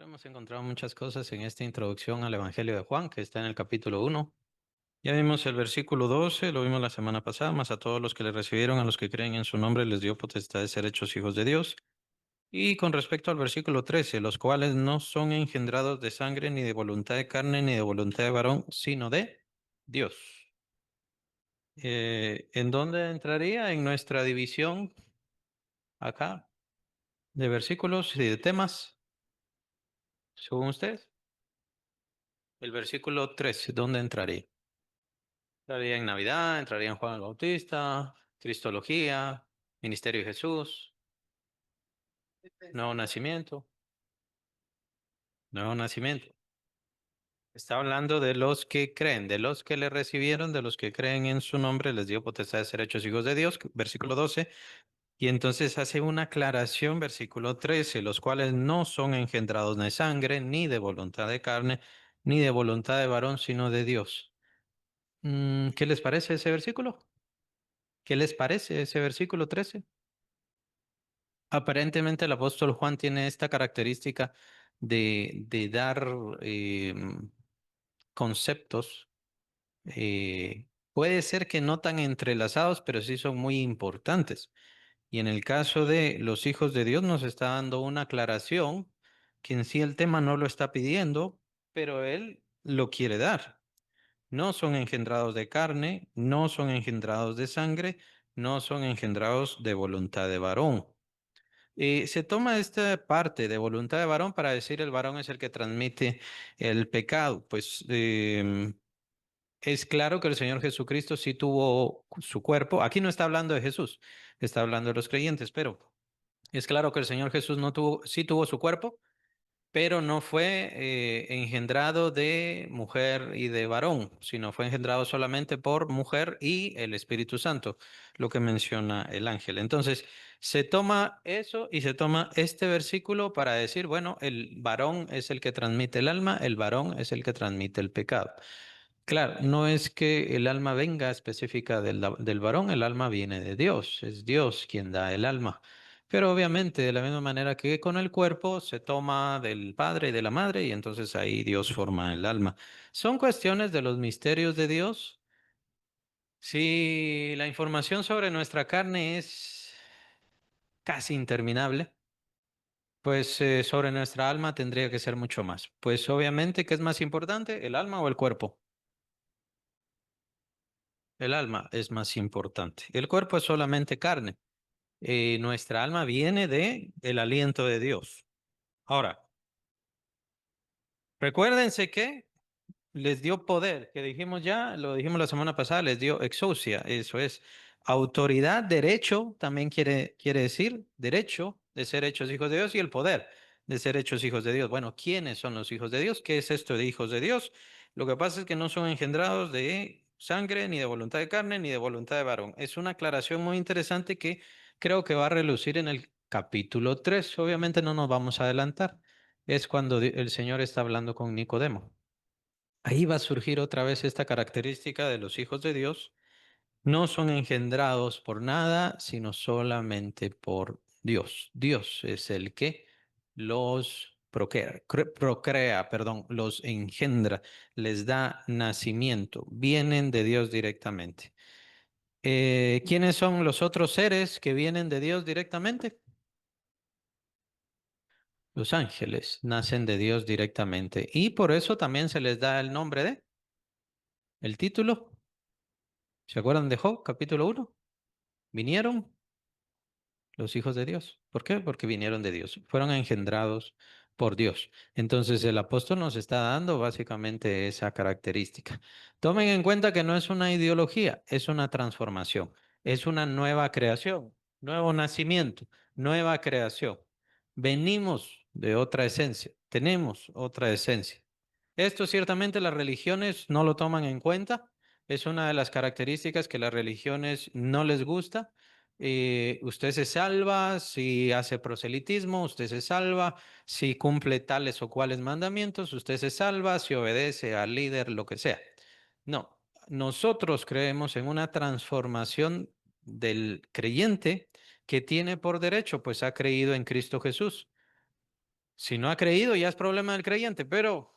Hemos encontrado muchas cosas en esta introducción al Evangelio de Juan, que está en el capítulo 1. Ya vimos el versículo 12, lo vimos la semana pasada, más a todos los que le recibieron, a los que creen en su nombre, les dio potestad de ser hechos hijos de Dios. Y con respecto al versículo 13, los cuales no son engendrados de sangre, ni de voluntad de carne, ni de voluntad de varón, sino de Dios. ¿En dónde entraría? En nuestra división acá de versículos y de temas, según usted. El versículo 13, ¿dónde entraría? Entraría en Navidad, entraría en Juan el Bautista, Cristología, Ministerio de Jesús, Nuevo Nacimiento, Nuevo Nacimiento. Está hablando de los que creen, de los que le recibieron, de los que creen en su nombre, les dio potestad de ser hechos hijos de Dios, versículo 12. Y entonces hace una aclaración, versículo 13, los cuales no son engendrados de sangre, ni de voluntad de carne, ni de voluntad de varón, sino de Dios. ¿Qué les parece ese versículo? ¿Qué les parece ese versículo 13? Aparentemente el apóstol Juan tiene esta característica de dar conceptos, puede ser que no tan entrelazados, pero sí son muy importantes. Y en el caso de los hijos de Dios nos está dando una aclaración que en sí el tema no lo está pidiendo, pero él lo quiere dar. No son engendrados de carne, no son engendrados de sangre, no son engendrados de voluntad de varón. Se toma esta parte de voluntad de varón para decir el varón es el que transmite el pecado. Pues es claro que el Señor Jesucristo sí tuvo su cuerpo. Aquí no está hablando de Jesús, está hablando de los creyentes, pero es claro que el Señor Jesús no tuvo, sí tuvo su cuerpo, pero no fue engendrado de mujer y de varón, sino fue engendrado solamente por mujer y el Espíritu Santo, lo que menciona el ángel. Entonces, se toma eso y se toma este versículo para decir, bueno, el varón es el que transmite el alma, el varón es el que transmite el pecado. Claro, no es que el alma venga específica del varón, el alma viene de Dios, es Dios quien da el alma. Pero obviamente, de la misma manera que con el cuerpo se toma del padre y de la madre, y entonces ahí Dios forma el alma. Son cuestiones de los misterios de Dios. Si la información sobre nuestra carne es casi interminable, pues sobre nuestra alma tendría que ser mucho más. Pues obviamente, ¿qué es más importante, el alma o el cuerpo? El alma es más importante. El cuerpo es solamente carne. Nuestra alma viene de el aliento de Dios. Ahora, recuérdense que les dio poder, que dijimos ya, lo dijimos la semana pasada, les dio exousia, eso es autoridad, derecho, también quiere decir derecho de ser hechos hijos de Dios y el poder de ser hechos hijos de Dios. Bueno, ¿quiénes son los hijos de Dios? ¿Qué es esto de hijos de Dios? Lo que pasa es que no son engendrados de sangre, ni de voluntad de carne, ni de voluntad de varón. Es una aclaración muy interesante que creo que va a relucir en el capítulo 3. Obviamente no nos vamos a adelantar. Es cuando el Señor está hablando con Nicodemo. Ahí va a surgir otra vez esta característica de los hijos de Dios. No son engendrados por nada, sino solamente por Dios. Dios es el que los procrea, perdón, los engendra, les da nacimiento, vienen de Dios directamente. ¿Quiénes son los otros seres que vienen de Dios directamente? Los ángeles nacen de Dios directamente y por eso también se les da el nombre de, el título. ¿Se acuerdan de Job, capítulo 1? Vinieron los hijos de Dios. ¿Por qué? Porque vinieron de Dios, fueron engendrados por Dios. Entonces el apóstol nos está dando básicamente esa característica. Tomen en cuenta que no es una ideología, es una transformación, es una nueva creación, nuevo nacimiento, nueva creación. Venimos de otra esencia, tenemos otra esencia. Esto ciertamente las religiones no lo toman en cuenta. Es una de las características que las religiones no les gusta. Usted se salva si hace proselitismo, usted se salva si cumple tales o cuales mandamientos, usted se salva si obedece al líder, lo que sea. No, nosotros creemos en una transformación del creyente que tiene por derecho, pues ha creído en Cristo Jesús. Si no ha creído, ya es problema del creyente, pero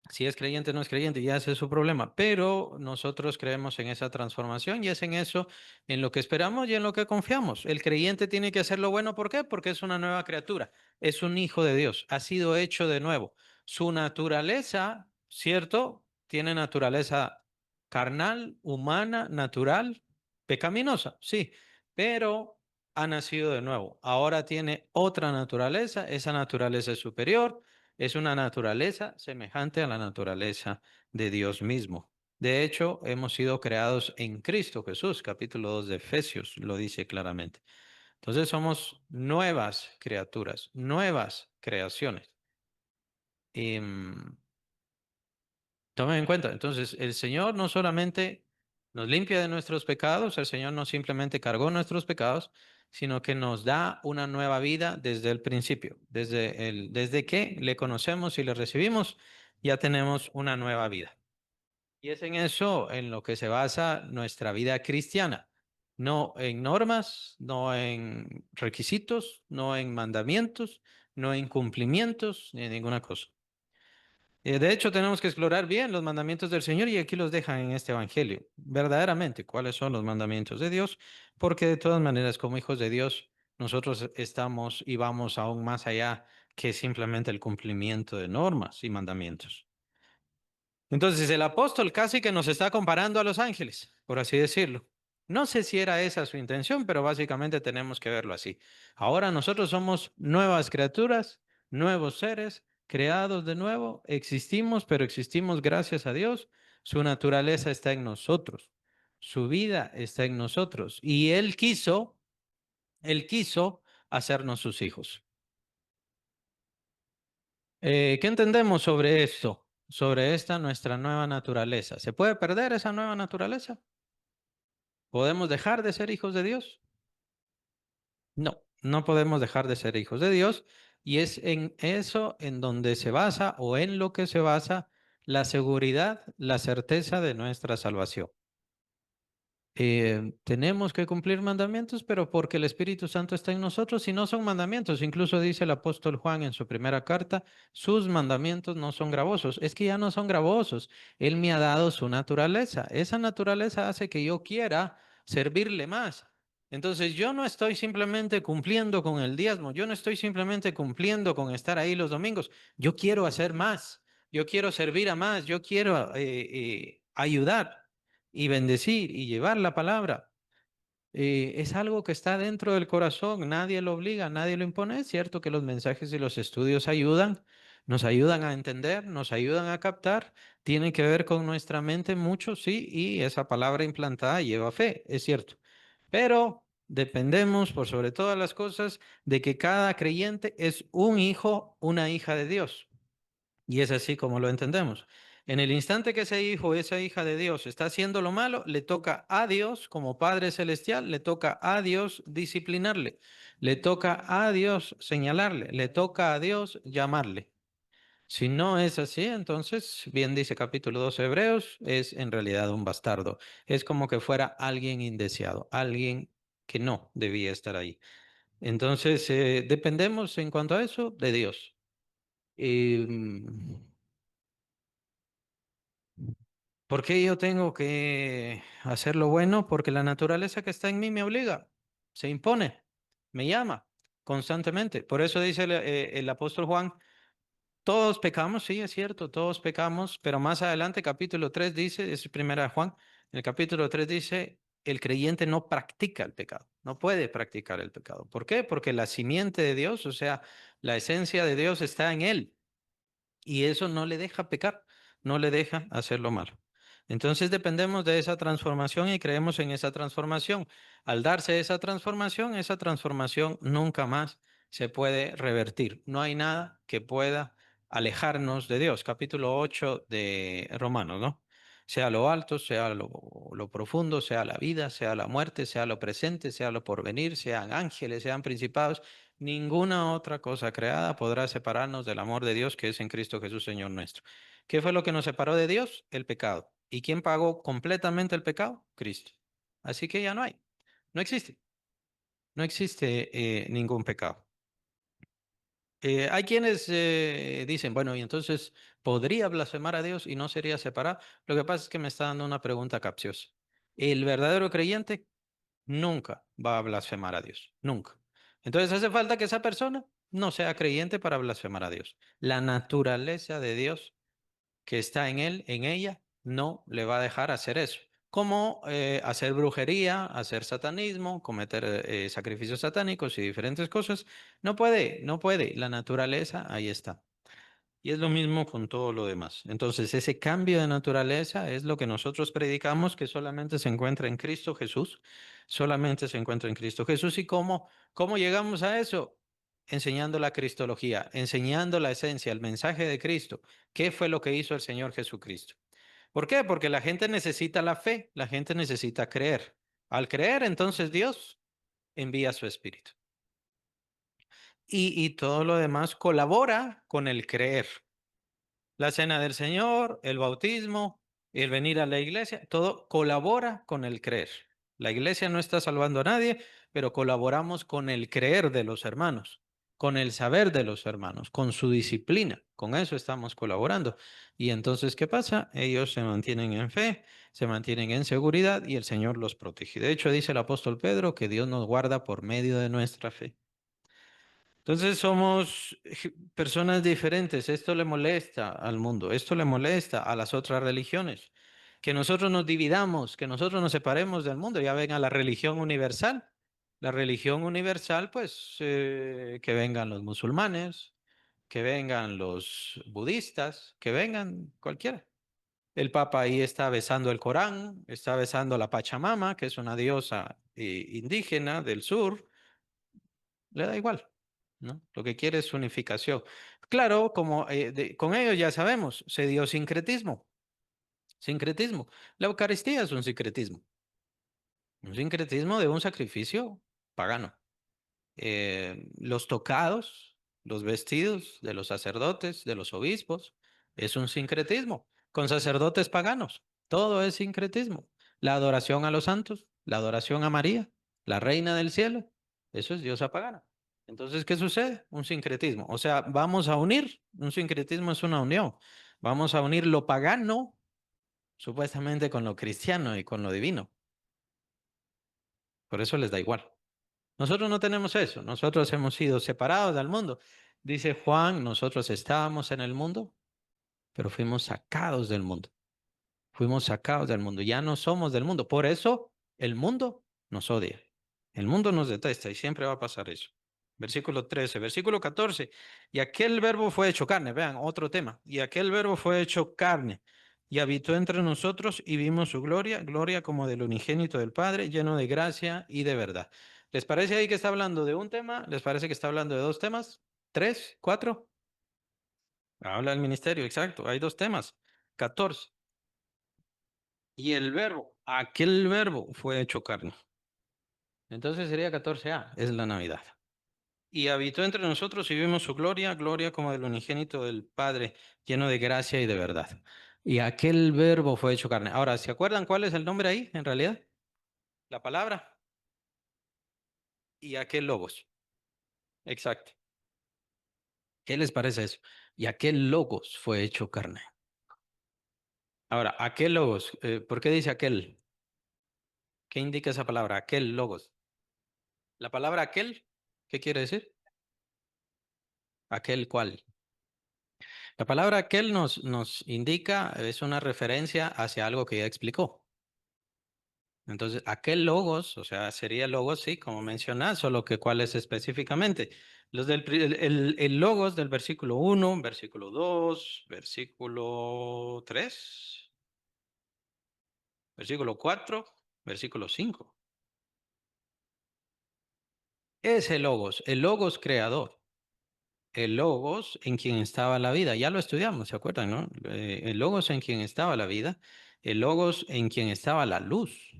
si es creyente o no es creyente, ya ese es su problema. Pero nosotros creemos en esa transformación y es en eso en lo que esperamos y en lo que confiamos. El creyente tiene que hacer lo bueno. ¿Por qué? Porque es una nueva criatura, es un hijo de Dios, ha sido hecho de nuevo. Su naturaleza, ¿cierto? Tiene naturaleza carnal, humana, natural, pecaminosa, sí, pero ha nacido de nuevo. Ahora tiene otra naturaleza, esa naturaleza es superior, es una naturaleza semejante a la naturaleza de Dios mismo. De hecho, hemos sido creados en Cristo Jesús, capítulo 2 de Efesios lo dice claramente. Entonces somos nuevas criaturas, nuevas creaciones. Y, tomen en cuenta, entonces el Señor no solamente nos limpia de nuestros pecados, el Señor no simplemente cargó nuestros pecados, sino que nos da una nueva vida desde el principio, desde que le conocemos y le recibimos, ya tenemos una nueva vida. Y es en eso en lo que se basa nuestra vida cristiana, no en normas, no en requisitos, no en mandamientos, no en cumplimientos, ni en ninguna cosa. De hecho, tenemos que explorar bien los mandamientos del Señor y aquí los dejan en este Evangelio. Verdaderamente, cuáles son los mandamientos de Dios, porque de todas maneras, como hijos de Dios, nosotros estamos y vamos aún más allá que simplemente el cumplimiento de normas y mandamientos. Entonces, el apóstol casi que nos está comparando a los ángeles, por así decirlo. No sé si era esa su intención, pero básicamente tenemos que verlo así. Ahora nosotros somos nuevas criaturas, nuevos seres, creados de nuevo, existimos, pero existimos gracias a Dios. Su naturaleza está en nosotros, su vida está en nosotros y Él quiso hacernos sus hijos. ¿Qué entendemos sobre esto? Sobre esta nuestra nueva naturaleza. ¿Se puede perder esa nueva naturaleza? ¿Podemos dejar de ser hijos de Dios? No, no podemos dejar de ser hijos de Dios y es en eso en donde se basa o en lo que se basa la seguridad, la certeza de nuestra salvación. Tenemos que cumplir mandamientos, pero porque el Espíritu Santo está en nosotros y no son mandamientos. Incluso dice el apóstol Juan en su primera carta, sus mandamientos no son gravosos. Es que ya no son gravosos. Él me ha dado su naturaleza. Esa naturaleza hace que yo quiera servirle más. Entonces yo no estoy simplemente cumpliendo con el diezmo, yo no estoy simplemente cumpliendo con estar ahí los domingos. Yo quiero hacer más, yo quiero servir a más, yo quiero ayudar y bendecir y llevar la palabra. Es algo que está dentro del corazón, nadie lo obliga, nadie lo impone. Es cierto que los mensajes y los estudios ayudan, nos ayudan a entender, nos ayudan a captar, tiene que ver con nuestra mente mucho, sí, y esa palabra implantada lleva fe, es cierto. Pero dependemos, por sobre todas las cosas, de que cada creyente es un hijo, una hija de Dios. Y es así como lo entendemos. En el instante que ese hijo o esa hija de Dios está haciendo lo malo, le toca a Dios, como Padre Celestial, le toca a Dios disciplinarle, le toca a Dios señalarle, le toca a Dios llamarle. Si no es así, entonces, bien dice capítulo 12 de Hebreos, es en realidad un bastardo. Es como que fuera alguien indeseado, alguien que no debía estar ahí. Entonces, dependemos en cuanto a eso de Dios. Em, ¿Por qué yo tengo que hacer lo bueno? Porque la naturaleza que está en mí me obliga, se impone, me llama constantemente. Por eso dice el apóstol Juan, todos pecamos, sí, es cierto, todos pecamos, pero más adelante, capítulo 3 dice, es primera de Juan, en el capítulo 3 dice, el creyente no practica el pecado, no puede practicar el pecado. ¿Por qué? Porque la simiente de Dios, o sea, la esencia de Dios está en él. Y eso no le deja pecar, no le deja hacer lo malo. Entonces dependemos de esa transformación y creemos en esa transformación. Al darse esa transformación nunca más se puede revertir. No hay nada que pueda alejarnos de Dios. Capítulo 8 de Romanos, ¿no? Sea lo alto, sea lo profundo, sea la vida, sea la muerte, sea lo presente, sea lo porvenir, sean ángeles, sean principados. Ninguna otra cosa creada podrá separarnos del amor de Dios que es en Cristo Jesús, Señor nuestro. ¿Qué fue lo que nos separó de Dios? El pecado. ¿Y quién pagó completamente el pecado? Cristo. Así que ya no hay, no existe, no existe ningún pecado. Hay quienes dicen, bueno, y entonces podría blasfemar a Dios y no sería separado. Lo que pasa es que me está dando una pregunta capciosa. El verdadero creyente nunca va a blasfemar a Dios, nunca. Entonces hace falta que esa persona no sea creyente para blasfemar a Dios. La naturaleza de Dios que está en él, en ella, no le va a dejar hacer eso. Como hacer brujería, hacer satanismo, cometer sacrificios satánicos y diferentes cosas. No puede, no puede. La naturaleza ahí está. Y es lo mismo con todo lo demás. Entonces, ese cambio de naturaleza es lo que nosotros predicamos que solamente se encuentra en Cristo Jesús. Solamente se encuentra en Cristo Jesús. ¿Y cómo llegamos a eso? Enseñando la cristología, enseñando la esencia, el mensaje de Cristo. ¿Qué fue lo que hizo el Señor Jesucristo? ¿Por qué? Porque la gente necesita la fe, la gente necesita creer. Al creer, entonces Dios envía su Espíritu. Y todo lo demás colabora con el creer. La cena del Señor, el bautismo, el venir a la iglesia, todo colabora con el creer. La iglesia no está salvando a nadie, pero colaboramos con el creer de los hermanos, con el saber de los hermanos, con su disciplina. Con eso estamos colaborando. Y entonces, ¿qué pasa? Ellos se mantienen en fe, se mantienen en seguridad y el Señor los protege. De hecho, dice el apóstol Pedro que Dios nos guarda por medio de nuestra fe. Entonces somos personas diferentes. Esto le molesta al mundo, esto le molesta a las otras religiones. Que nosotros nos dividamos, que nosotros nos separemos del mundo. Ya ven a la religión universal. La religión universal, pues que vengan los musulmanes, que vengan los budistas, que vengan cualquiera. El Papa ahí está besando el Corán, está besando a la Pachamama, que es una diosa indígena del sur. Le da igual, ¿no? Lo que quiere es unificación. Claro, como con ellos ya sabemos, se dio sincretismo. Sincretismo. La Eucaristía es un sincretismo de un sacrificio pagano. Los tocados, los vestidos de los sacerdotes, de los obispos, es un sincretismo, con sacerdotes paganos. Todo es sincretismo. La adoración a los santos, la adoración a María, la reina del cielo, eso es diosa pagana. Entonces, ¿qué sucede? Un sincretismo. O sea, vamos a unir, un sincretismo es una unión. Vamos a unir lo pagano, supuestamente, con lo cristiano y con lo divino. Por eso les da igual. Nosotros no tenemos eso, nosotros hemos sido separados del mundo. Dice Juan, nosotros estábamos en el mundo, pero fuimos sacados del mundo. Fuimos sacados del mundo, ya no somos del mundo. Por eso el mundo nos odia. El mundo nos detesta y siempre va a pasar eso. Versículo 13, versículo 14. Y aquel verbo fue hecho carne, vean, otro tema. Y aquel verbo fue hecho carne y habitó entre nosotros y vimos su gloria, gloria como del unigénito del Padre, lleno de gracia y de verdad. ¿Les parece ahí que está hablando de un tema? ¿Les parece que está hablando de dos temas? ¿Tres? ¿Cuatro? Habla del ministerio, exacto. Hay dos temas. 14. Y el verbo, aquel verbo fue hecho carne. Entonces sería 14a, es la Navidad. Y habitó entre nosotros y vimos su gloria, gloria como del unigénito del Padre, lleno de gracia y de verdad. Y aquel verbo fue hecho carne. Ahora, ¿se acuerdan cuál es el nombre ahí, en realidad? La palabra y aquel logos. Exacto. ¿Qué les parece eso? Y aquel logos fue hecho carne. Ahora, aquel logos, ¿por qué dice aquel? ¿Qué indica esa palabra? Aquel logos. La palabra aquel, ¿qué quiere decir? Aquel cual. La palabra aquel nos indica, es una referencia hacia algo que ya explicó. Entonces, aquel logos, o sea, sería logos, sí, como mencionas, solo que cuál es específicamente. El logos del versículo 1, versículo 2, versículo 3, versículo 4, versículo 5. Ese logos, el logos creador. El logos en quien estaba la vida, ya lo estudiamos, ¿se acuerdan, no? El logos en quien estaba la vida, el logos en quien estaba la luz.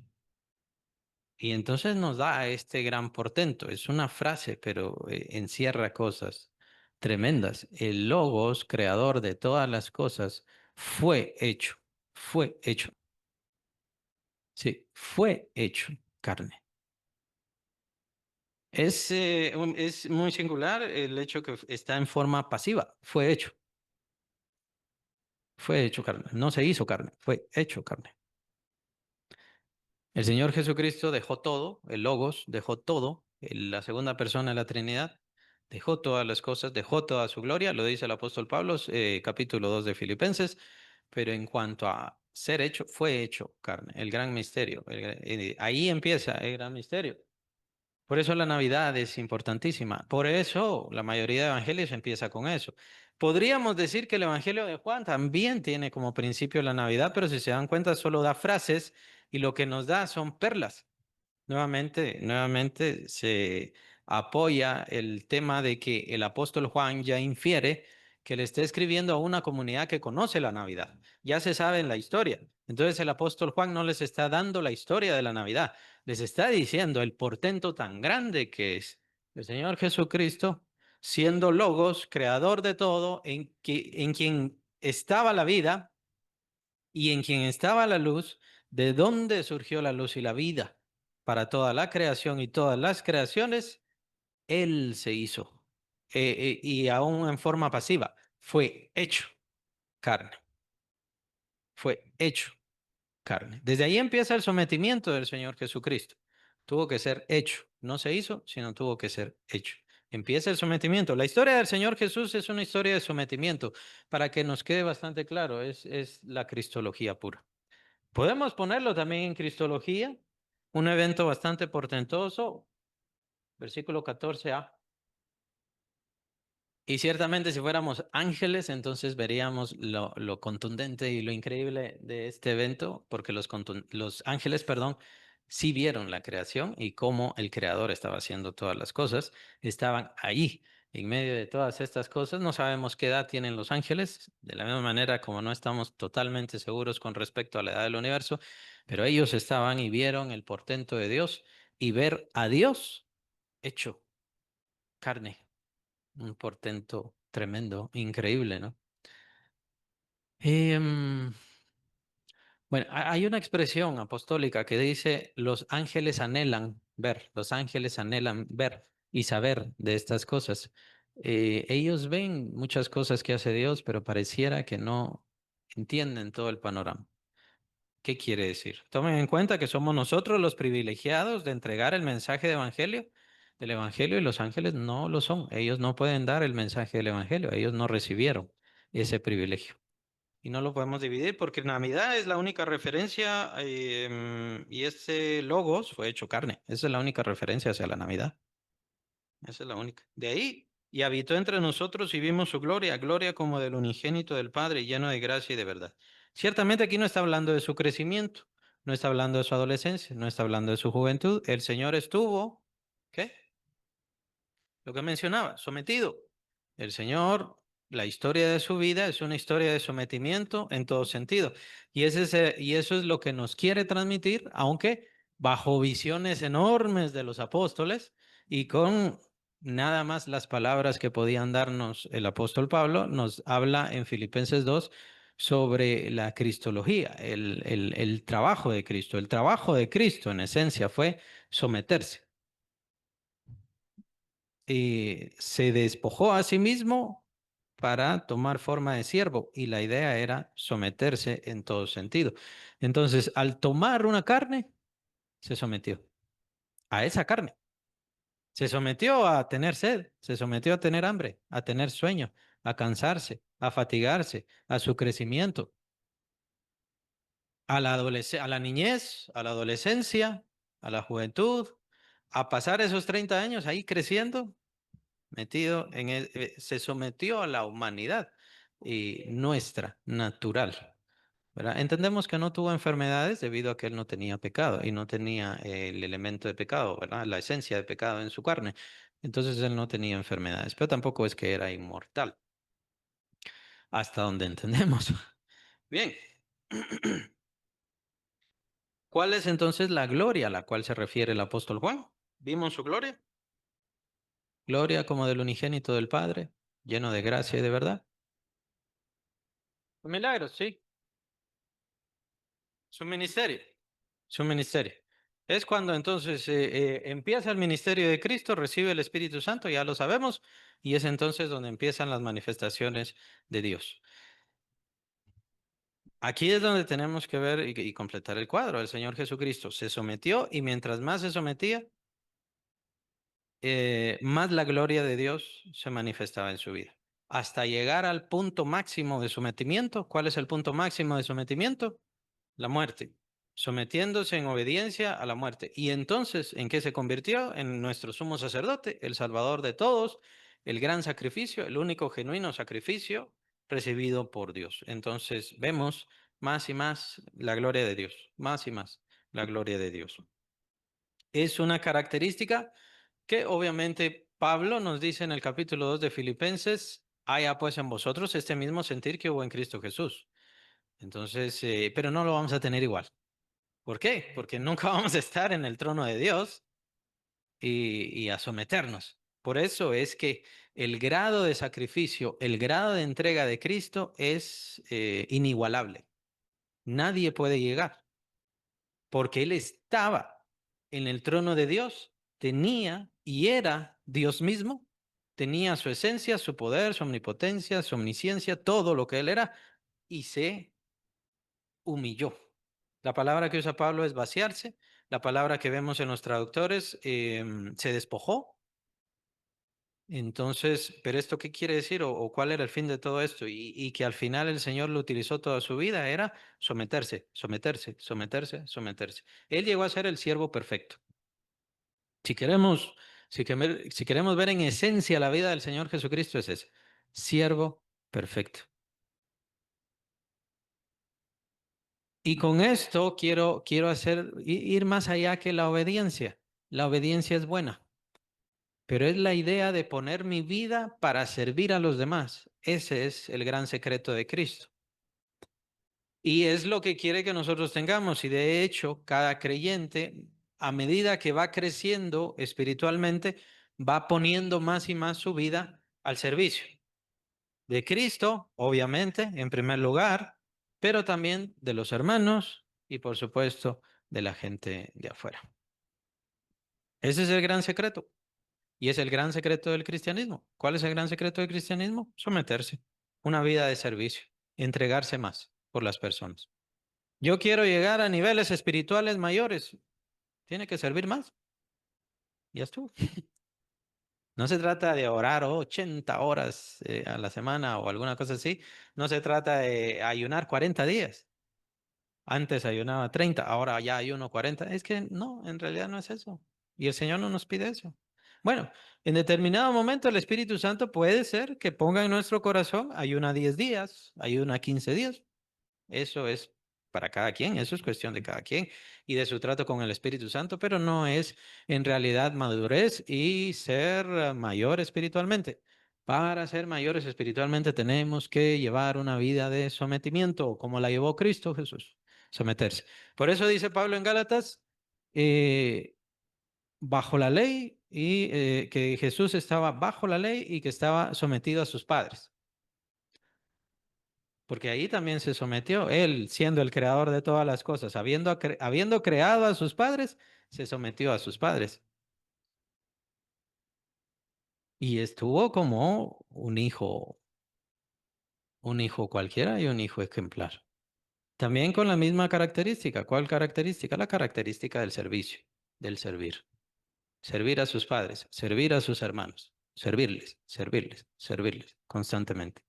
Y entonces nos da este gran portento. Es una frase, pero encierra cosas tremendas. El logos, creador de todas las cosas, fue hecho, fue hecho. Sí, fue hecho carne. Es muy singular el hecho que está en forma pasiva. Fue hecho carne. No se hizo carne, fue hecho carne. El Señor Jesucristo dejó todo, el Logos dejó todo, la segunda persona de la Trinidad, dejó todas las cosas, dejó toda su gloria, lo dice el apóstol Pablo, capítulo 2 de Filipenses, pero en cuanto a ser hecho, fue hecho carne, el gran misterio. Ahí empieza el gran misterio. Por eso la Navidad es importantísima. Por eso la mayoría de evangelios empieza con eso. Podríamos decir que el Evangelio de Juan también tiene como principio la Navidad, pero si se dan cuenta solo da frases y lo que nos da son perlas. Nuevamente se apoya el tema de que el apóstol Juan ya infiere que le está escribiendo a una comunidad que conoce la Navidad. Ya se sabe en la historia. Entonces el apóstol Juan no les está dando la historia de la Navidad, les está diciendo el portento tan grande que es el Señor Jesucristo, siendo Logos, creador de todo, en quien estaba la vida y en quien estaba la luz, de dónde surgió la luz y la vida. Para toda la creación y todas las creaciones, Él se hizo. Y aún en forma pasiva, fue hecho carne, fue hecho carne. Desde ahí empieza el sometimiento del Señor Jesucristo. Tuvo que ser hecho, no se hizo, sino tuvo que ser hecho. Empieza el sometimiento. La historia del Señor Jesús es una historia de sometimiento. Para que nos quede bastante claro, es la cristología pura. Podemos ponerlo también en Cristología, un evento bastante portentoso, versículo 14a. Y ciertamente si fuéramos ángeles, entonces veríamos lo contundente y lo increíble de este evento, porque los ángeles, perdón, sí vieron la creación y cómo el creador estaba haciendo todas las cosas, estaban allí. En medio de todas estas cosas, no sabemos qué edad tienen los ángeles, de la misma manera como no estamos totalmente seguros con respecto a la edad del universo, pero ellos estaban y vieron el portento de Dios y ver a Dios hecho carne. Un portento tremendo, increíble, ¿no? Em, bueno, hay una expresión apostólica que dice, los ángeles anhelan ver y saber de estas cosas. Ellos ven muchas cosas que hace Dios, pero pareciera que no entienden todo el panorama. ¿Qué quiere decir? Tomen en cuenta que somos nosotros los privilegiados de entregar el mensaje del evangelio y los ángeles no lo son. Ellos no pueden dar el mensaje del evangelio. Ellos no recibieron ese privilegio. Y no lo podemos dividir porque Navidad es la única referencia y este logos fue hecho carne. Esa es la única referencia hacia la Navidad. Esa es la única. De ahí, y habitó entre nosotros y vimos su gloria, gloria como del unigénito del Padre, lleno de gracia y de verdad. Ciertamente aquí no está hablando de su crecimiento, no está hablando de su adolescencia, no está hablando de su juventud. El Señor estuvo, ¿qué? Lo que mencionaba, sometido. El Señor, la historia de su vida es una historia de sometimiento en todo sentido. Y eso es lo que nos quiere transmitir, aunque bajo visiones enormes de los apóstoles y con nada más las palabras que podían darnos el apóstol Pablo, nos habla en Filipenses 2 sobre la cristología, el trabajo de Cristo. El trabajo de Cristo en esencia fue someterse se despojó a sí mismo para tomar forma de siervo y la idea era someterse en todo sentido. Entonces, al tomar una carne, se sometió a esa carne. Se sometió a tener sed, se sometió a tener hambre, a tener sueño, a cansarse, a fatigarse, a su crecimiento, a la niñez, a la adolescencia, a la juventud, a pasar esos 30 años ahí creciendo se sometió a la humanidad nuestra, natural, ¿verdad? Entendemos que no tuvo enfermedades debido a que él no tenía pecado y no tenía el elemento de pecado, ¿verdad? La esencia de pecado en su carne. Entonces él no tenía enfermedades, pero tampoco es que era inmortal, hasta donde entendemos. Bien, ¿cuál es entonces la gloria a la cual se refiere el apóstol Juan? ¿Vimos su gloria? Gloria como del unigénito del Padre, lleno de gracia y de verdad. Milagros, sí. Su ministerio. Su ministerio. Es cuando entonces empieza el ministerio de Cristo, recibe el Espíritu Santo, ya lo sabemos, y es entonces donde empiezan las manifestaciones de Dios. Aquí es donde tenemos que ver y completar el cuadro. El Señor Jesucristo se sometió y mientras más se sometía, más la gloria de Dios se manifestaba en su vida. Hasta llegar al punto máximo de sometimiento. ¿Cuál es el punto máximo de sometimiento? La muerte, sometiéndose en obediencia a la muerte. Y entonces, ¿en qué se convirtió? En nuestro sumo sacerdote, el Salvador de todos, el gran sacrificio, el único genuino sacrificio recibido por Dios. Entonces, vemos más y más la gloria de Dios, más y más la gloria de Dios. Es una característica que obviamente Pablo nos dice en el capítulo 2 de Filipenses, haya pues en vosotros este mismo sentir que hubo en Cristo Jesús. Entonces, pero no lo vamos a tener igual. ¿Por qué? Porque nunca vamos a estar en el trono de Dios y a someternos. Por eso es que el grado de sacrificio, el grado de entrega de Cristo es inigualable. Nadie puede llegar, porque Él estaba en el trono de Dios, tenía y era Dios mismo, tenía su esencia, su poder, su omnipotencia, su omnisciencia, todo lo que Él era, y se humilló. La palabra que usa Pablo es vaciarse. La palabra que vemos en los traductores se despojó. Entonces, ¿pero esto qué quiere decir o cuál era el fin de todo esto? Y que al final el Señor lo utilizó toda su vida, era someterse, someterse, someterse, someterse. Él llegó a ser el siervo perfecto. Si queremos, si queremos ver en esencia la vida del Señor Jesucristo, es ese, siervo perfecto. Y con esto quiero ir más allá que la obediencia. La obediencia es buena, pero es la idea de poner mi vida para servir a los demás. Ese es el gran secreto de Cristo. Y es lo que quiere que nosotros tengamos. Y de hecho, cada creyente, a medida que va creciendo espiritualmente, va poniendo más y más su vida al servicio de Cristo, obviamente, en primer lugar, pero también de los hermanos y, por supuesto, de la gente de afuera. Ese es el gran secreto. Y es el gran secreto del cristianismo. ¿Cuál es el gran secreto del cristianismo? Someterse. Una vida de servicio. Entregarse más por las personas. Yo quiero llegar a niveles espirituales mayores. Tiene que servir más. Ya estuvo. No se trata de orar 80 horas a la semana o alguna cosa así. No se trata de ayunar 40 días. Antes ayunaba 30, ahora ya ayuno 40. Es que no, en realidad no es eso. Y el Señor no nos pide eso. Bueno, en determinado momento el Espíritu Santo puede ser que ponga en nuestro corazón, ayuna 10 días, ayuna 15 días. Eso es para cada quien, eso es cuestión de cada quien y de su trato con el Espíritu Santo, pero no es en realidad madurez y ser mayor espiritualmente. Para ser mayores espiritualmente tenemos que llevar una vida de sometimiento, como la llevó Cristo Jesús, someterse. Por eso dice Pablo en Gálatas, eh, bajo la ley y que Jesús estaba bajo la ley y que estaba sometido a sus padres. Porque ahí también se sometió, él siendo el creador de todas las cosas, habiendo creado a sus padres, se sometió a sus padres. Y estuvo como un hijo cualquiera y un hijo ejemplar. También con la misma característica. ¿Cuál característica? La característica del servicio, del servir. Servir a sus padres, servir a sus hermanos, servirles, servirles, servirles constantemente.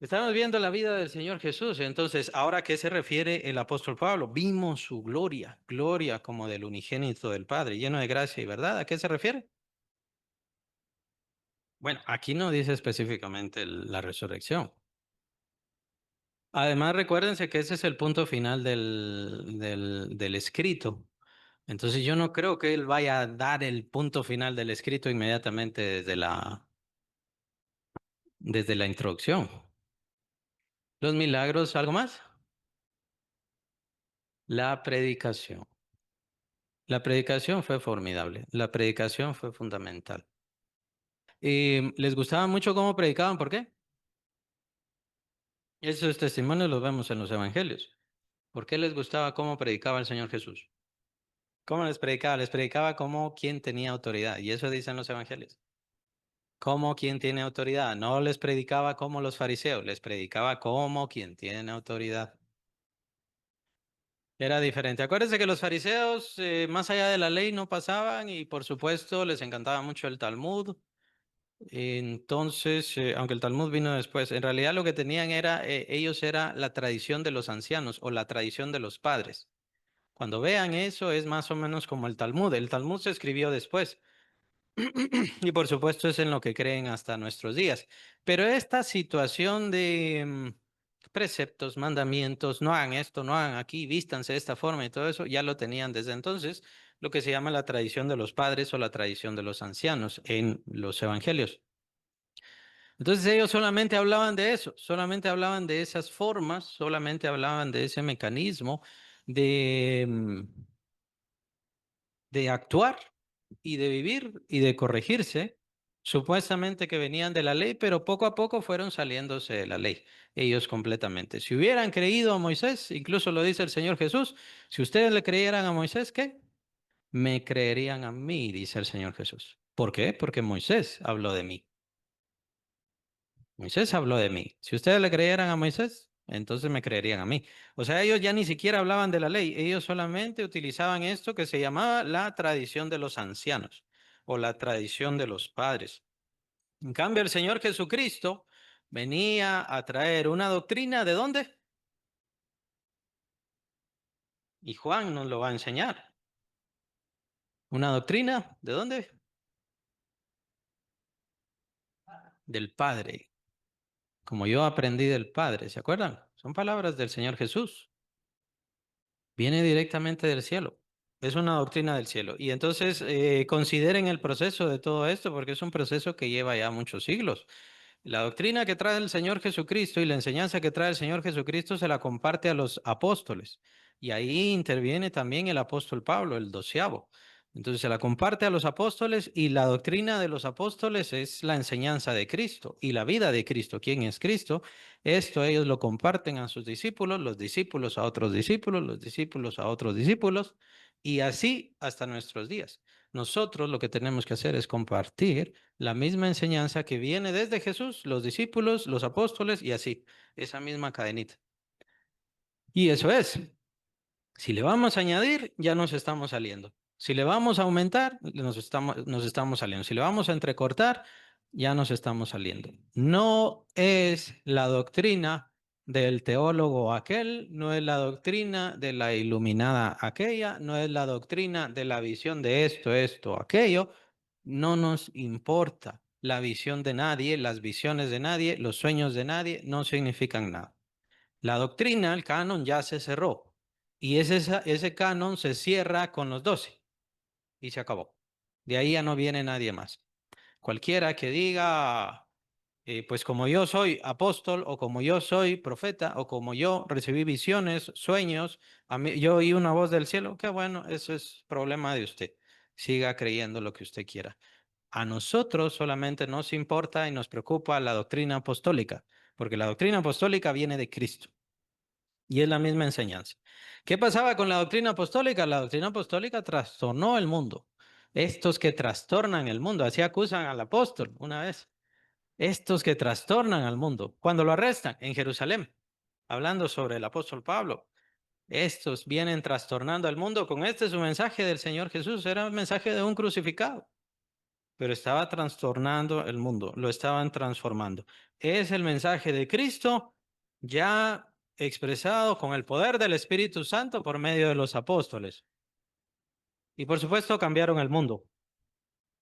Estamos viendo la vida del Señor Jesús. Entonces, ¿ahora a qué se refiere el apóstol Pablo? Vimos su gloria, gloria como del unigénito del Padre, lleno de gracia y verdad. ¿A qué se refiere? Bueno, aquí no dice específicamente la resurrección. Además, recuérdense que ese es el punto final del escrito. Entonces, yo no creo que él vaya a dar el punto final del escrito inmediatamente desde la introducción. Los milagros, ¿algo más? La predicación. La predicación fue formidable, la predicación fue fundamental. ¿Les gustaba mucho cómo predicaban? ¿Por qué? Esos testimonios los vemos en los evangelios. ¿Por qué les gustaba cómo predicaba el Señor Jesús? ¿Cómo les predicaba? Les predicaba como quien tenía autoridad. Y eso dicen los evangelios. Como quien tiene autoridad. No les predicaba como los fariseos, les predicaba como quien tiene autoridad. Era diferente. Acuérdense que los fariseos, más allá de la ley, no pasaban y por supuesto les encantaba mucho el Talmud. Entonces, aunque el Talmud vino después, en realidad lo que tenían era, ellos era la tradición de los ancianos o la tradición de los padres. Cuando vean eso es más o menos como el Talmud. El Talmud se escribió después. Y por supuesto es en lo que creen hasta nuestros días. Pero esta situación de preceptos, mandamientos, no hagan esto, no hagan aquí, vístanse de esta forma y todo eso, ya lo tenían desde entonces, lo que se llama la tradición de los padres o la tradición de los ancianos en los evangelios. Entonces ellos solamente hablaban de eso, solamente hablaban de esas formas, solamente hablaban de ese mecanismo de, de actuar y de vivir y de corregirse, supuestamente que venían de la ley, pero poco a poco fueron saliéndose de la ley, ellos completamente. Si hubieran creído a Moisés, incluso lo dice el Señor Jesús, si ustedes le creyeran a Moisés, ¿qué? Me creerían a mí, dice el Señor Jesús. ¿Por qué? Porque Moisés habló de mí. Moisés habló de mí. Si ustedes le creyeran a Moisés, entonces me creerían a mí. O sea, ellos ya ni siquiera hablaban de la ley, ellos solamente utilizaban esto que se llamaba la tradición de los ancianos o la tradición de los padres. En cambio, el Señor Jesucristo venía a traer una doctrina ¿de dónde? Y Juan nos lo va a enseñar. ¿Una doctrina de dónde? Del Padre. Como yo aprendí del Padre, ¿se acuerdan? Son palabras del Señor Jesús. Viene directamente del cielo. Es una doctrina del cielo. Y entonces consideren el proceso de todo esto, porque es un proceso que lleva ya muchos siglos. La doctrina que trae el Señor Jesucristo y la enseñanza que trae el Señor Jesucristo se la comparte a los apóstoles. Y ahí interviene también el apóstol Pablo, el 12º. Entonces se la comparte a los apóstoles y la doctrina de los apóstoles es la enseñanza de Cristo y la vida de Cristo. ¿Quién es Cristo? Esto ellos lo comparten a sus discípulos, los discípulos a otros discípulos, los discípulos a otros discípulos y así hasta nuestros días. Nosotros lo que tenemos que hacer es compartir la misma enseñanza que viene desde Jesús, los discípulos, los apóstoles y así, esa misma cadenita. Y eso es. Si le vamos a añadir, ya nos estamos saliendo. Si le vamos a aumentar, nos estamos saliendo. Si le vamos a entrecortar, ya nos estamos saliendo. No es la doctrina del teólogo aquel, no es la doctrina de la iluminada aquella, no es la doctrina de la visión de esto, aquello. No nos importa la visión de nadie, las visiones de nadie, los sueños de nadie, no significan nada. La doctrina, el canon ya se cerró y ese canon se cierra con los 12 y se acabó. De ahí ya no viene nadie más. Cualquiera que diga, pues como yo soy apóstol o como yo soy profeta o como yo recibí visiones, sueños, yo oí una voz del cielo, qué bueno, eso es problema de usted. Siga creyendo lo que usted quiera. A nosotros solamente nos importa y nos preocupa la doctrina apostólica, porque la doctrina apostólica viene de Cristo. Y es la misma enseñanza. ¿Qué pasaba con la doctrina apostólica? La doctrina apostólica trastornó el mundo. Estos que trastornan el mundo, así acusan al apóstol una vez. Estos que trastornan al mundo, cuando lo arrestan en Jerusalén, hablando sobre el apóstol Pablo, estos vienen trastornando al mundo con este su mensaje del Señor Jesús, era el mensaje de un crucificado, pero estaba trastornando el mundo, lo estaban transformando. Es el mensaje de Cristo ya expresado con el poder del Espíritu Santo por medio de los apóstoles. Y por supuesto cambiaron el mundo.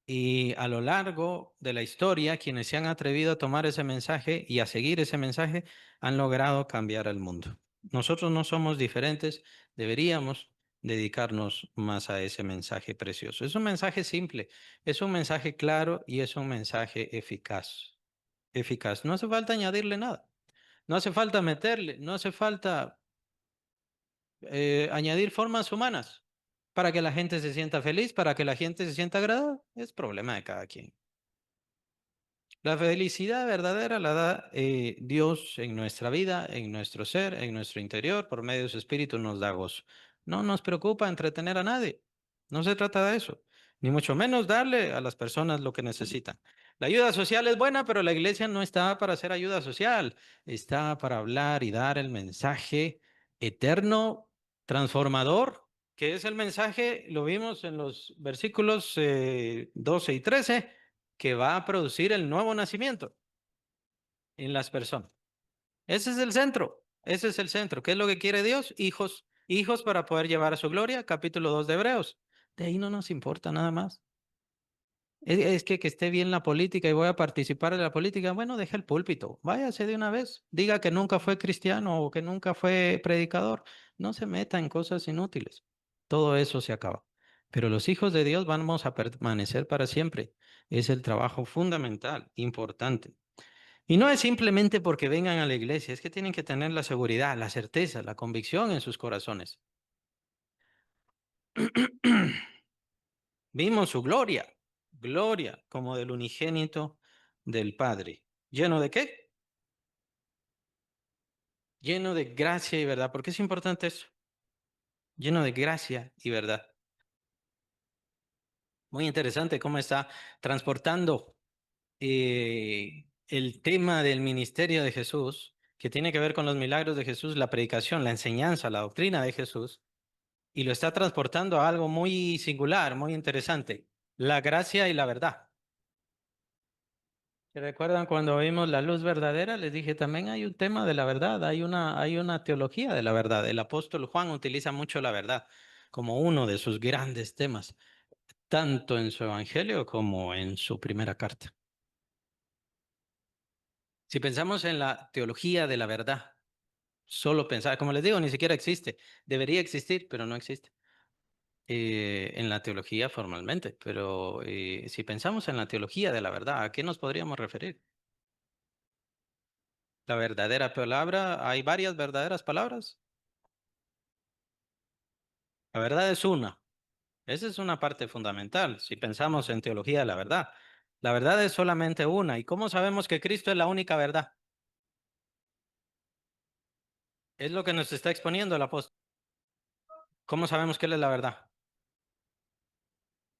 Y a lo largo de la historia, quienes se han atrevido a tomar ese mensaje y a seguir ese mensaje han logrado cambiar el mundo. Nosotros no somos diferentes, deberíamos dedicarnos más a ese mensaje precioso. Es un mensaje simple, es un mensaje claro y es un mensaje eficaz. Eficaz. No hace falta añadirle nada, no hace falta meterle, no hace falta añadir formas humanas para que la gente se sienta feliz, para que la gente se sienta agradada. Es problema de cada quien. La felicidad verdadera la da Dios en nuestra vida, en nuestro ser, en nuestro interior, por medio de su espíritu nos da gozo. No nos preocupa entretener a nadie. No se trata de eso, ni mucho menos darle a las personas lo que necesitan. La ayuda social es buena, pero la iglesia no está para hacer ayuda social, está para hablar y dar el mensaje eterno, transformador, que es el mensaje, lo vimos en los versículos 12 y 13, que va a producir el nuevo nacimiento en las personas. Ese es el centro, ese es el centro. ¿Qué es lo que quiere Dios? Hijos, hijos para poder llevar a su gloria, capítulo 2 de Hebreos. De ahí no nos importa nada más. Es que esté bien la política y voy a participar en la política. Bueno, deja el púlpito, váyase de una vez. Diga que nunca fue cristiano o que nunca fue predicador. No se meta en cosas inútiles. Todo eso se acaba. Pero los hijos de Dios vamos a permanecer para siempre. Es el trabajo fundamental, importante. Y no es simplemente porque vengan a la iglesia, es que tienen que tener la seguridad, la certeza, la convicción en sus corazones. Vimos su gloria, gloria como del unigénito del Padre. ¿Lleno de qué? Lleno de gracia y verdad. ¿Por qué es importante eso? Lleno de gracia y verdad. Muy interesante cómo está transportando el tema del ministerio de Jesús, que tiene que ver con los milagros de Jesús, la predicación, la enseñanza, la doctrina de Jesús, y lo está transportando a algo muy singular, muy interesante, la gracia y la verdad. ¿Se recuerdan cuando vimos la luz verdadera? Les dije también hay un tema de la verdad, hay una teología de la verdad. El apóstol Juan utiliza mucho la verdad como uno de sus grandes temas, tanto en su evangelio como en su primera carta. Si pensamos en la teología de la verdad, solo pensar, como les digo, ni siquiera existe. Debería existir, pero no existe en la teología formalmente. Pero si pensamos en la teología de la verdad, ¿a qué nos podríamos referir? La verdadera palabra, hay varias verdaderas palabras. La verdad es una. Esa es una parte fundamental. Si pensamos en teología de la verdad es solamente una. ¿Y cómo sabemos que Cristo es la única verdad? Es lo que nos está exponiendo el apóstol. ¿Cómo sabemos que Él es la verdad?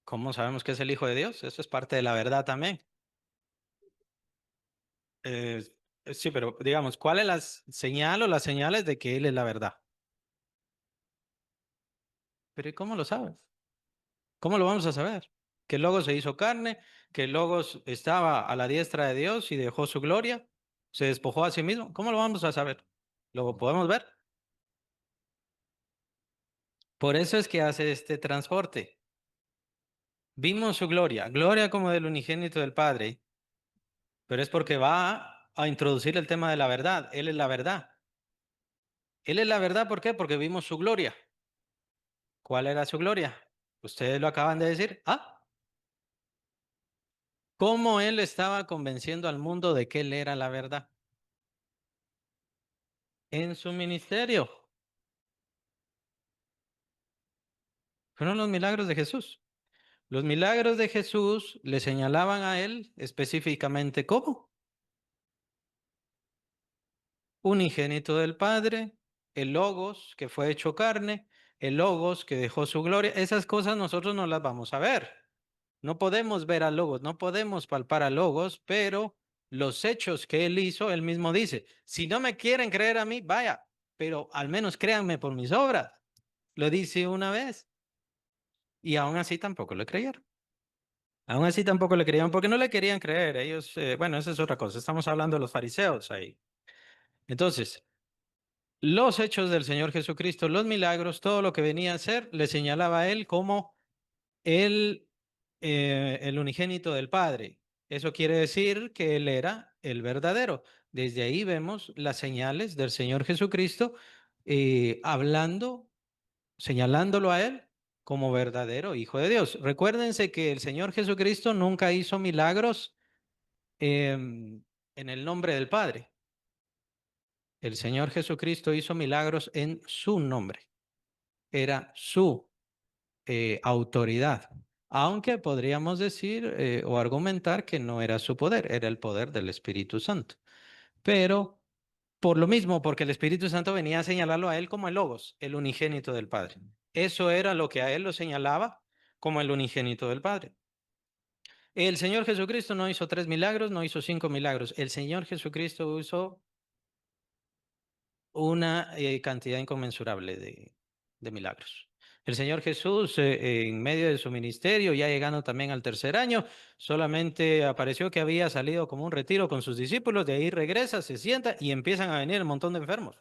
¿Cómo sabemos que es el Hijo de Dios? Eso es parte de la verdad también. Eh, sí, pero digamos, ¿cuál es la señal o las señales de que Él es la verdad? Pero ¿y cómo lo sabes? ¿Cómo lo vamos a saber? Que el Logos se hizo carne, que el Logos estaba a la diestra de Dios y dejó su gloria, se despojó a sí mismo. ¿Cómo lo vamos a saber? ¿Lo podemos ver? Por eso es que hace este transporte. Vimos su gloria, gloria como del unigénito del Padre, pero es porque va a introducir el tema de la verdad. Él es la verdad. Él es la verdad, ¿por qué? Porque vimos su gloria. ¿Cuál era su gloria? Ustedes lo acaban de decir. Ah, ¿cómo él estaba convenciendo al mundo de que él era la verdad? En su ministerio. Fueron los milagros de Jesús. Los milagros de Jesús le señalaban a él específicamente cómo unigénito del Padre, el Logos que fue hecho carne, el Logos que dejó su gloria. Esas cosas nosotros no las vamos a ver. No podemos ver a Logos, no podemos palpar a Logos, pero los hechos que él hizo, él mismo dice, si no me quieren creer a mí, vaya, pero al menos créanme por mis obras. Lo dice una vez y aún así tampoco le creyeron. Aún así tampoco le creían porque no le querían creer. Ellos, bueno, esa es otra cosa. Estamos hablando de los fariseos ahí. Entonces, los hechos del Señor Jesucristo, los milagros, todo lo que venía a hacer, le señalaba a él como el, el unigénito del Padre. Eso quiere decir que él era el verdadero. Desde ahí vemos las señales del Señor Jesucristo hablando, señalándolo a él como verdadero Hijo de Dios. Recuérdense que el Señor Jesucristo nunca hizo milagros en el nombre del Padre. El Señor Jesucristo hizo milagros en su nombre. Era su autoridad. Aunque podríamos decir o argumentar que no era su poder, era el poder del Espíritu Santo. Pero por lo mismo, porque el Espíritu Santo venía a señalarlo a él como el Logos, el unigénito del Padre. Eso era lo que a él lo señalaba como el unigénito del Padre. El Señor Jesucristo no hizo 3 milagros, no hizo 5 milagros. El Señor Jesucristo hizo una cantidad inconmensurable de milagros. El Señor Jesús, en medio de su ministerio, ya llegando también al tercer año, solamente apareció que había salido como un retiro con sus discípulos, de ahí regresa, se sienta y empiezan a venir un montón de enfermos.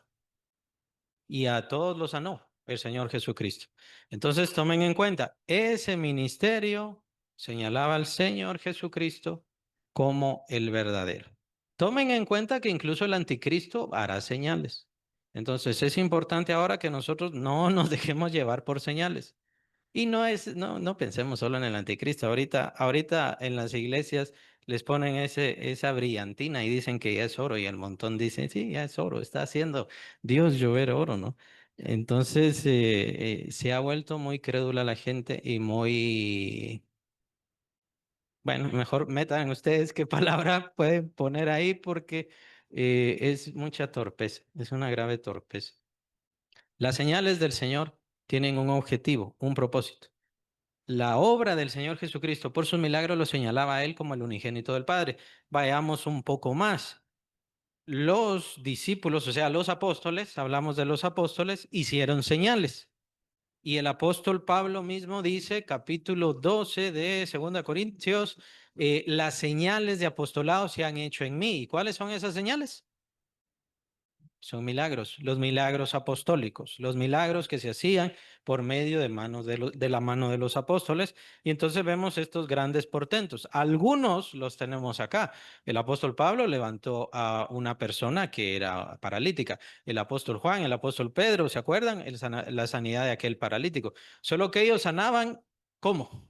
Y a todos los sanó el Señor Jesucristo. Entonces tomen en cuenta, ese ministerio señalaba al Señor Jesucristo como el verdadero. Tomen en cuenta que incluso el anticristo hará señales. Entonces es importante ahora que nosotros no nos dejemos llevar por señales. Y no pensemos solo en el anticristo. Ahorita en las iglesias les ponen esa brillantina y dicen que ya es oro y el montón dicen, sí, ya es oro, está haciendo Dios llover oro, ¿no? Entonces se ha vuelto muy crédula la gente y muy, bueno, mejor metan ustedes qué palabra pueden poner ahí porque es mucha torpeza, es una grave torpeza. Las señales del Señor tienen un objetivo, un propósito. La obra del Señor Jesucristo por sus milagros lo señalaba a él como el unigénito del Padre. Vayamos un poco más. Los discípulos, o sea, los apóstoles, hablamos de los apóstoles, hicieron señales. Y el apóstol Pablo mismo dice, capítulo 12 de 2 Corintios, las señales de apostolado se han hecho en mí. ¿Y cuáles son esas señales? Son milagros, los milagros apostólicos, los milagros que se hacían por medio de la mano de los apóstoles. Y entonces vemos estos grandes portentos. Algunos los tenemos acá. El apóstol Pablo levantó a una persona que era paralítica. El apóstol Juan, el apóstol Pedro, ¿se acuerdan? La sanidad de aquel paralítico. Solo que ellos sanaban, ¿cómo?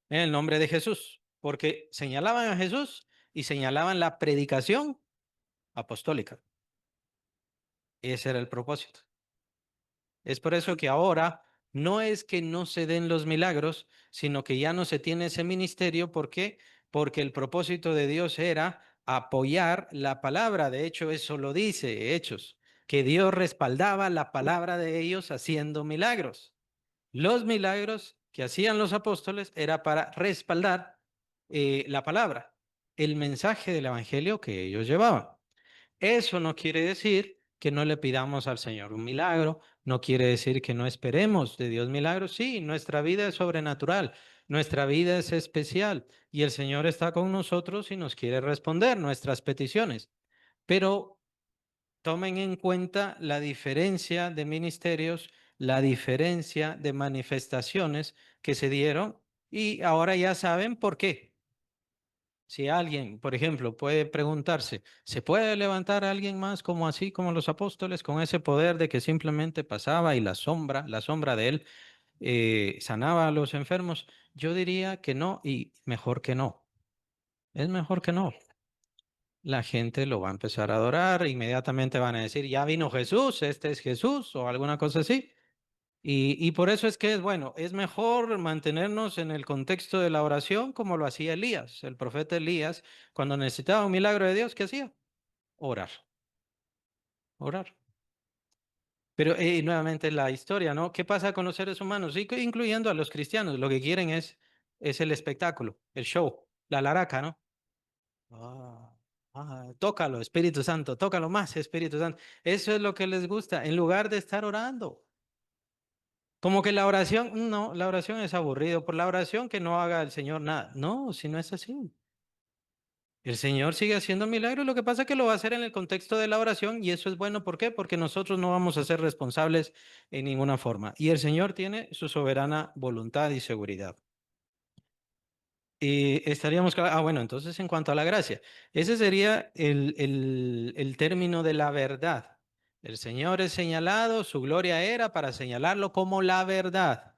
En el nombre de Jesús, porque señalaban a Jesús y señalaban la predicación apostólica. Ese era el propósito. Es por eso que ahora no es que no se den los milagros, sino que ya no se tiene ese ministerio. ¿Por qué? Porque el propósito de Dios era apoyar la palabra. De hecho, eso lo dice Hechos, que Dios respaldaba la palabra de ellos haciendo milagros. Los milagros que hacían los apóstoles era para respaldar la palabra, el mensaje del evangelio que ellos llevaban. Eso no quiere decir que no le pidamos al Señor un milagro, no quiere decir que no esperemos de Dios milagros. Sí, nuestra vida es sobrenatural, nuestra vida es especial y el Señor está con nosotros y nos quiere responder nuestras peticiones. Pero tomen en cuenta la diferencia de ministerios, la diferencia de manifestaciones que se dieron y ahora ya saben por qué. Si alguien, por ejemplo, puede preguntarse, ¿se puede levantar a alguien más como así, como los apóstoles, con ese poder de que simplemente pasaba y la sombra de él, sanaba a los enfermos? Yo diría que no y mejor que no. Es mejor que no. La gente lo va a empezar a adorar, inmediatamente van a decir, ya vino Jesús, este es Jesús o alguna cosa así. Y por eso es que es bueno, es mejor mantenernos en el contexto de la oración como lo hacía Elías. El profeta Elías, cuando necesitaba un milagro de Dios, ¿qué hacía? Orar, orar. Pero nuevamente la historia, ¿no? ¿Qué pasa con los seres humanos? Incluyendo a los cristianos, lo que quieren es el espectáculo, el show, la laraca, ¿no? Ah, tócalo, Espíritu Santo, tócalo más, Espíritu Santo. Eso es lo que les gusta, en lugar de estar orando. Como que la oración, no, la oración es aburrido. Por la oración que no haga el Señor nada. No, si no es así. El Señor sigue haciendo milagros. Lo que pasa es que lo va a hacer en el contexto de la oración y eso es bueno. ¿Por qué? Porque nosotros no vamos a ser responsables en ninguna forma. Y el Señor tiene su soberana voluntad y seguridad. Y estaríamos, bueno, entonces en cuanto a la gracia, ese sería el término de la verdad. El Señor es señalado, su gloria era para señalarlo como la verdad.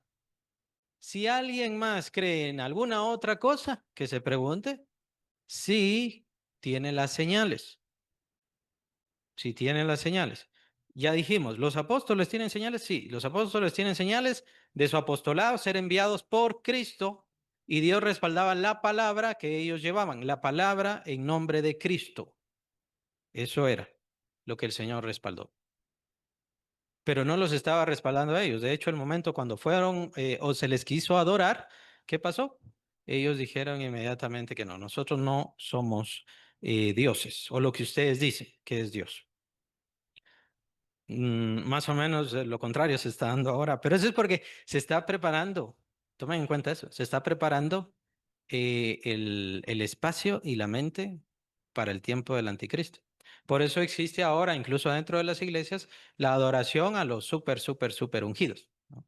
Si alguien más cree en alguna otra cosa, que se pregunte si tiene las señales, si tiene las señales. Ya dijimos, ¿los apóstoles tienen señales? Sí, los apóstoles tienen señales de su apostolado, ser enviados por Cristo, y Dios respaldaba la palabra que ellos llevaban, la palabra en nombre de Cristo. Eso era lo que el Señor respaldó. pero no los estaba respaldando a ellos. De hecho, el momento cuando fueron o se les quiso adorar, ¿qué pasó? Ellos dijeron inmediatamente que no, nosotros no somos dioses, o lo que ustedes dicen que es Dios. Más o menos lo contrario se está dando ahora, pero eso es porque se está preparando, tomen en cuenta eso, se está preparando el espacio y la mente para el tiempo del anticristo. Por eso existe ahora, incluso dentro de las iglesias, la adoración a los súper ungidos, ¿no?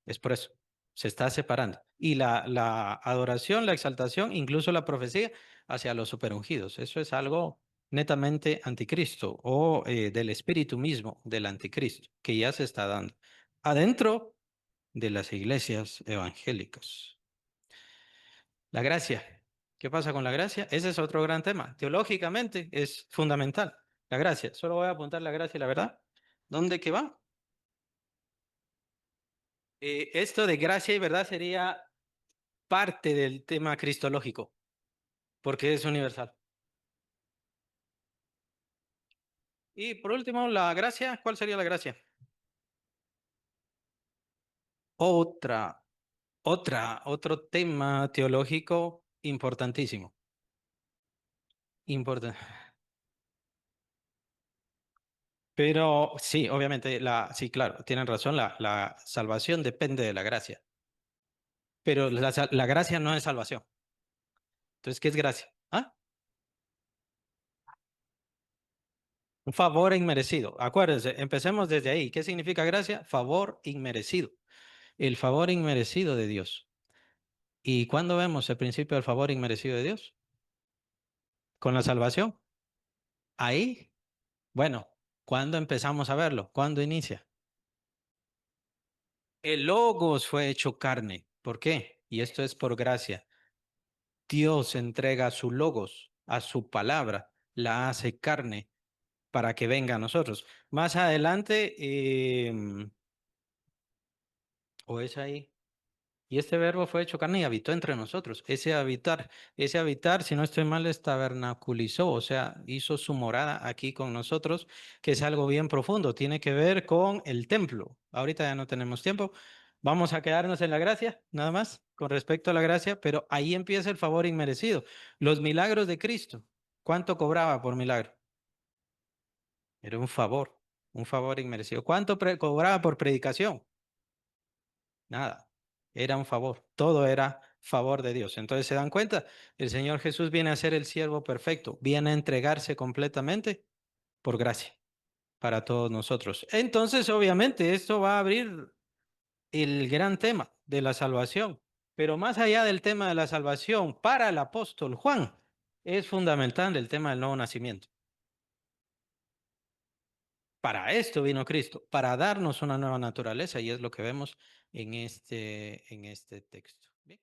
Es por eso, se está separando. Y la adoración, la exaltación, incluso la profecía hacia los superungidos. Eso es algo netamente anticristo o del espíritu mismo del anticristo, que ya se está dando adentro de las iglesias evangélicas. La gracia. ¿Qué pasa con la gracia? Ese es otro gran tema. Teológicamente es fundamental. La gracia. Solo voy a apuntar la gracia y la verdad. ¿Dónde que va? Esto de gracia y verdad sería parte del tema cristológico, porque es universal. Y por último, la gracia. ¿Cuál sería la gracia? Otra, otro tema teológico importantísimo. Importante. Pero sí, obviamente, sí, claro, tienen razón, la salvación depende de la gracia, pero la gracia no es salvación. Entonces, ¿qué es gracia? ¿Ah? Un favor inmerecido. Acuérdense, empecemos desde ahí. ¿Qué significa gracia? Favor inmerecido. El favor inmerecido de Dios. ¿Y cuándo vemos el principio del favor inmerecido de Dios? Con la salvación. Ahí, bueno, ¿cuándo empezamos a verlo? ¿Cuándo inicia? El Logos fue hecho carne. ¿Por qué? Y esto es por gracia. Dios entrega su Logos, a su palabra, la hace carne para que venga a nosotros. Más adelante, o es ahí. Y este verbo fue hecho carne y habitó entre nosotros. Ese habitar, si no estoy mal, es tabernaculizó, o sea, hizo su morada aquí con nosotros, que es algo bien profundo. Tiene que ver con el templo. Ahorita ya no tenemos tiempo. Vamos a quedarnos en la gracia, nada más, con respecto a la gracia, pero ahí empieza el favor inmerecido. Los milagros de Cristo. ¿Cuánto cobraba por milagro? Era un favor inmerecido. ¿Cuánto cobraba por predicación? Nada, era un favor, todo era favor de Dios. Entonces, ¿se dan cuenta? El Señor Jesús viene a ser el siervo perfecto, viene a entregarse completamente por gracia para todos nosotros. Entonces, obviamente, esto va a abrir el gran tema de la salvación, pero más allá del tema de la salvación, para el apóstol Juan, es fundamental el tema del nuevo nacimiento. Para esto vino Cristo, para darnos una nueva naturaleza, y es lo que vemos en este texto. Bien.